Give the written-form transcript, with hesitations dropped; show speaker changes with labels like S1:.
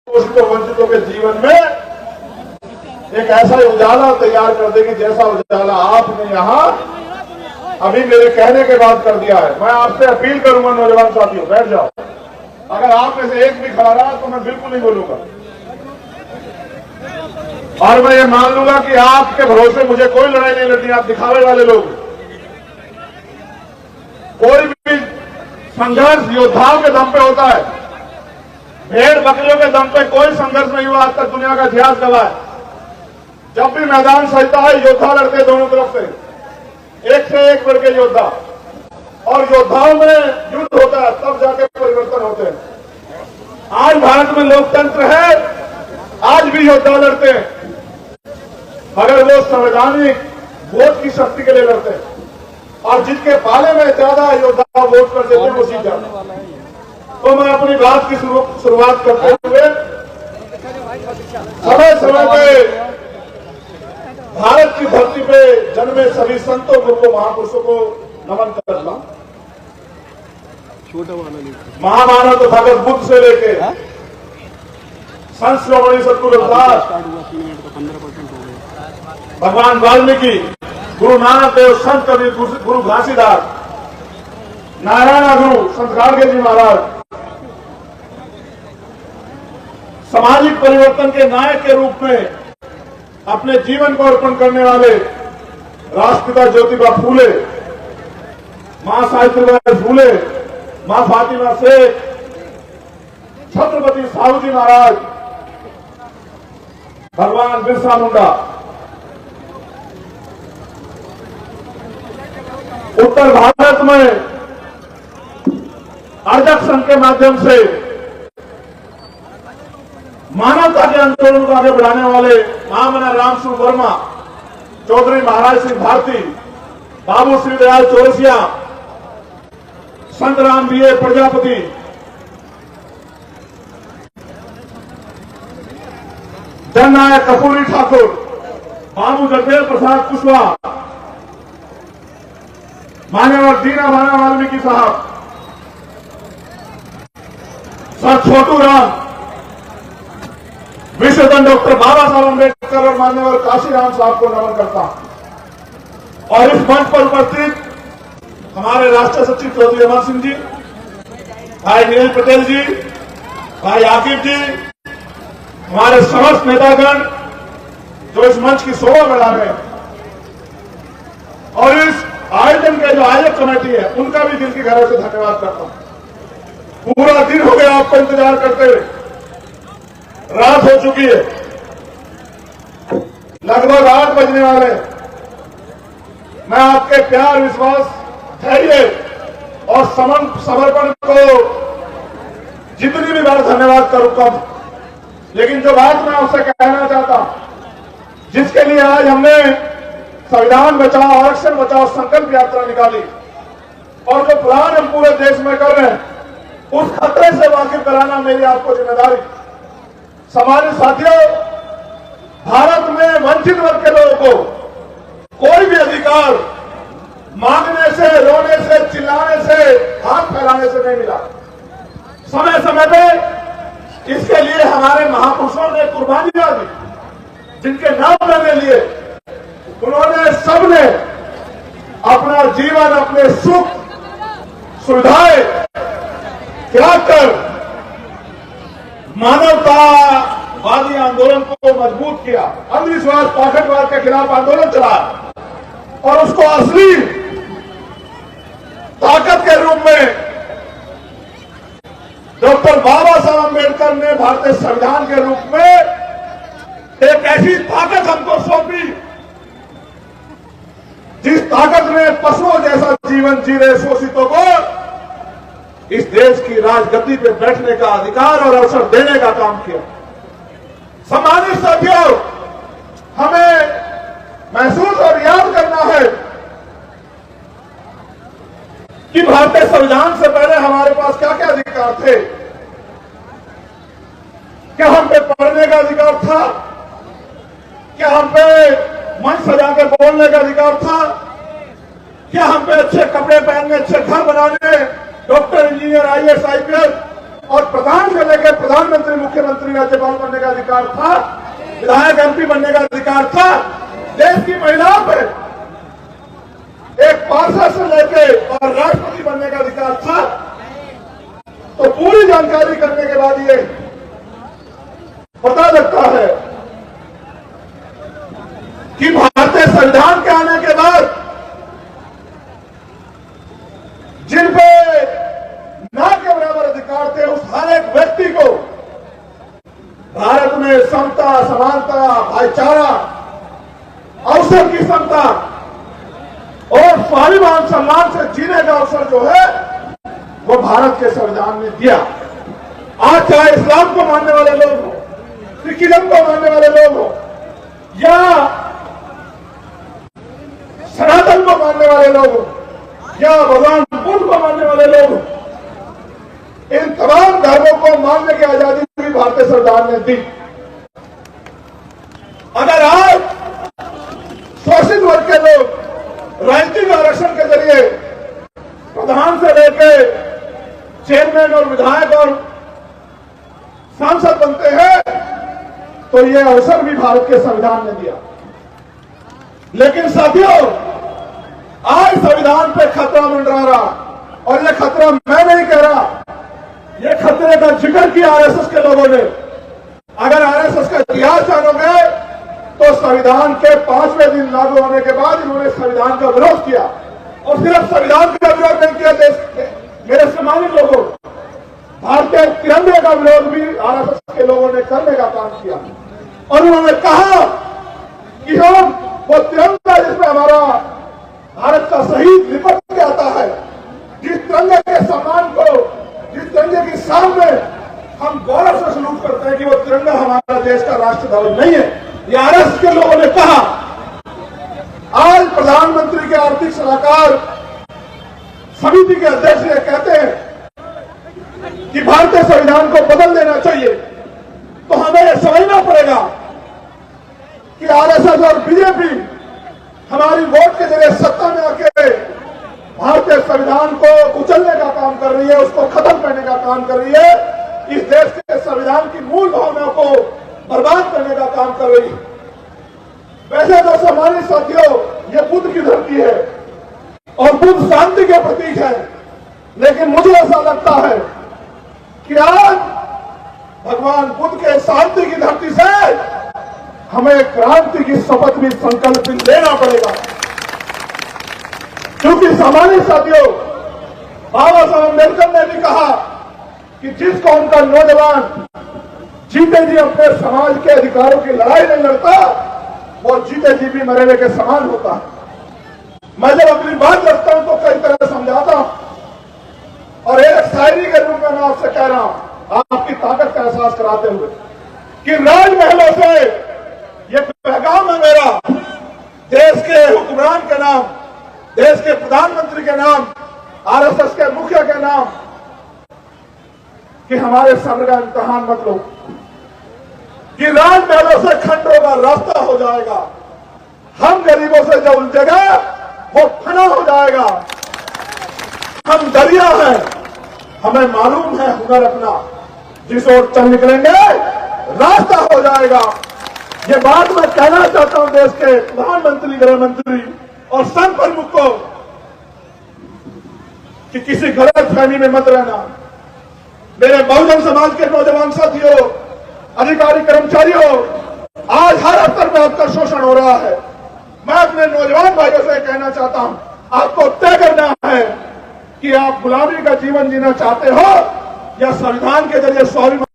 S1: शोषितों वंचितों के जीवन में एक ऐसा उजाला तैयार कर देगी जैसा उजाला आपने यहां अभी मेरे कहने के बाद कर दिया है। मैं आपसे अपील करूंगा नौजवान साथियों, बैठ जाओ। अगर आप में से एक भी खड़ा रहा तो मैं बिल्कुल नहीं बोलूंगा और मैं ये मान लूंगा कि आपके भरोसे मुझे कोई लड़ाई नहीं लड़नी। आप दिखावे वाले लोग, कोई भी संघर्ष योद्धाओं के दम पे होता है, भेड़ बकरियों के दम पे कोई संघर्ष नहीं हुआ आज तक, दुनिया का इतिहास गवाह है। जब भी मैदान सजता है योद्धा लड़ते दोनों तरफ से, एक से एक बढ़ के योद्धा, और योद्धाओं में युद्ध होता है तब जाके परिवर्तन होते हैं। आज भारत में लोकतंत्र है, आज भी योद्धा लड़ते हैं, मगर वो संवैधानिक वोट की शक्ति के लिए लड़ते हैं और जिसके पाले में ज्यादा योद्धा वोट कर देते हैं वो जीत जाता है। तो मैं अपनी बात की शुरुआत करते हुए समय समय पे भारत की धरती पे जन्मे सभी संतों गुरुओं महापुरुषों को नमन करता हूं। महामानव तो भगत बुद्ध से लेके संत श्रोमणी सतगुरु रविदास, भगवान वाल्मीकि, गुरु नानक देव, संत कबीर, गुरु घासीदास, नारायण गुरु संत गाडगे जी महाराज, सामाजिक परिवर्तन के नायक के रूप में अपने जीवन को अर्पण करने वाले राष्ट्रपिता ज्योतिबा फूले, मां सावित्रीबाई फूले, मां फातिमा शेख, छत्रपति साहू जी महाराज, भगवान बिरसा मुंडा, उत्तर भारत में अर्जक संघ के माध्यम से मानवता के आंदोलन को आगे बढ़ाने वाले महामना रामस्वरूप वर्मा, चौधरी महाराज सिंह भारती, बाबू श्री दयाल चौरसिया, संत राम बीए प्रजापति, जननायक कपूरी ठाकुर, बाबू जगदेव प्रसाद कुशवाहा, मान्यवर दीना भाना वाल्मीकि साहब, सर छोटू राम, विश्वधन डॉक्टर बाबा साहब अम्बेडकर और मान्यवर काशीराम साहब को नमन करता हूं। और इस मंच पर उपस्थित हमारे राष्ट्रीय सचिव चौधरी अमर सिंह जी, भाई नील पटेल जी, भाई आकिब जी, हमारे समस्त नेतागण जो इस मंच की शोभा बढ़ा रहे हैं, और इस आयोजन के जो आयोजक कमेटी है उनका भी दिल की गहराई से धन्यवाद करता हूं। पूरा दिन हो गया आपको इंतजार करते हुए, रात हो चुकी है, लगभग 8 बजने वाले। मैं आपके प्यार, विश्वास, धैर्य और समर्पण को जितनी भी बार धन्यवाद करूं कम, लेकिन जो बात मैं आपसे कहना चाहता हूं, जिसके लिए आज हमने संविधान बचाओ, आरक्षण बचाओ संकल्प यात्रा निकाली और जो प्लान हम पूरे देश में कर रहे हैं, उस खतरे से वाकिफ कराना मेरी आपको जिम्मेदारी। समाज साथियों, भारत में वंचित वर्ग के लोगों को कोई भी अधिकार मांगने से, रोने से, चिल्लाने से, हाथ फैलाने से नहीं मिला। समय समय पे इसके लिए हमारे महापुरुषों ने कुर्बानियां दी, जिनके नाम मैंने लिए, उन्होंने सबने अपना जीवन, अपने सुख सुविधाएं त्याग कर मानवतावादी आंदोलन को मजबूत किया, अंधविश्वास, पाखंडवाद के खिलाफ आंदोलन चलाया और उसको असली ताकत के रूप में डॉक्टर बाबा साहब अम्बेडकर ने भारतीय संविधान के रूप में एक ऐसी ताकत हमको सौंपी जिस ताकत ने पशुओं जैसा जीवन जी रहे शोषितों को इस देश की राजगद्दी पे बैठने का अधिकार और अवसर देने का काम किया। सम्मानित साथियों, हमें महसूस और याद करना है कि भारतीय संविधान से पहले हमारे पास क्या क्या अधिकार थे। क्या हम पे पढ़ने का अधिकार था? क्या हम पे मंच सजा के बोलने का अधिकार था? क्या हम पे अच्छे कपड़े पहनने, अच्छे घर बनाने, डॉक्टर, इंजीनियर, आईएएस, आईपीएस और प्रधान से लेकर प्रधानमंत्री, मुख्यमंत्री, राज्यपाल बनने का अधिकार था, विधायक, एमपी बनने का अधिकार था। देश की महिलाओं पे एक पार्षद से लेकर और राष्ट्रपति बनने का अधिकार था। तो पूरी जानकारी करने के बाद ये पता लगता है कि भारतीय संविधान के आने के बाद जिन पे ना के बराबर अधिकार थे, उस हर एक व्यक्ति को भारत में समता, समानता, भाईचारा, अवसर की समता और स्वाभिमान सम्मान से जीने का अवसर जो है वो भारत के संविधान ने दिया। आज चाहे इस्लाम को मानने वाले लोग हो, सिखिज्म को मानने वाले लोग हो या सनातन को मानने वाले लोग हो या भगवान बुद्ध को मानने वाले लोग हो, इन तमाम धर्मों को मानने की आजादी भी भारतीय संविधान ने दी। अगर आज शोषित वर्ग के लोग राजनीतिक आरक्षण के जरिए प्रधान से लेकर चेयरमैन और विधायक और सांसद बनते हैं, तो ये अवसर भी भारत के संविधान ने दिया। लेकिन साथियों, आज संविधान पे खतरा मंडरा रहा, और ये खतरा मैं नहीं कह रहा, ये खतरे का जिक्र किया आरएसएस के लोगों ने। अगर आरएसएस का इतिहास जानोगे तो संविधान के 5वें दिन लागू होने के बाद इन्होंने संविधान का विरोध किया, और सिर्फ संविधान का विरोध नहीं किया, देश के मेरे सम्मानित लोगों, भारतीय तिरंगे का विरोध भी आरएसएस के लोगों ने करने का काम किया। और उन्होंने कहा कि हम वो तिरंगा जिसमें हमारा भारत का शहीद लिपट के आता है, जिस तिरंगे के सम्मान को, जिस तिरंगे की शान में हम गौरव से सलूट करते हैं कि वो तिरंगा हमारा देश का राष्ट्र ध्वज नहीं है, ये आरएसएस के लोगों ने कहा। आज प्रधानमंत्री के आर्थिक सलाहकार समिति के अध्यक्ष ये कहते हैं कि भारतीय संविधान को बदल देना चाहिए। तो हमें यह समझना पड़ेगा कि आरएसएस और बीजेपी हमारी वोट के जरिए सत्ता में आके भारतीय संविधान को कुचलने का काम कर रही है, उसको खत्म करने का काम कर रही है, इस देश के संविधान की मूल भावनाओं को बर्बाद करने का काम कर रही है। वैसे तो सम्मानित साथियों, ये बुद्ध की धरती है और बुद्ध शांति के प्रतीक है, लेकिन मुझे ऐसा लगता है कि आज भगवान बुद्ध के शांति की धरती से हमें क्रांति की शपथ भी संकल्प लेना पड़ेगा। क्योंकि सामान्य साथियों, बाबा साहब अम्बेडकर ने भी कहा कि जिस कौम का नौजवान जीते जी अपने समाज के अधिकारों की लड़ाई नहीं लड़ता, वो जीते जी भी मरे हुए के समान होता है। मैं जब अपनी बात रखता हूं तो कई तरह समझाता हूं, और एक शायरी के रूप में मैं आपसे कह रहा हूं, आपकी ताकत का एहसास कराते हुए, कि राजमहलों से ये पैगाम है मेरा, देश के हुक्मरान के नाम, देश के प्रधानमंत्री के नाम, आरएसएस के मुखिया के नाम, कि हमारे सब्र का इम्तिहान मत लो, कि राजमहलों से खंडों का रास्ता हो जाएगा, हम गरीबों से जो उलझेगा वो फना हो जाएगा। हम दरिया हैं, हमें मालूम है हुनर अपना, जिस ओर चल निकलेंगे रास्ता हो जाएगा। ये बात मैं कहना चाहता हूं देश के प्रधानमंत्री, गृह मंत्री और संघ प्रमुख को, कि किसी गलत फहमी में मत रहना। मेरे बहुजन समाज के नौजवान साथियों, अधिकारी, कर्मचारियों, आज हर स्तर पर आपका शोषण हो रहा है। मैं अपने नौजवान भाइयों से कहना चाहता हूं, आपको तय करना है कि आप गुलामी का जीवन जीना चाहते हो या संविधान के जरिए स्वाभिमान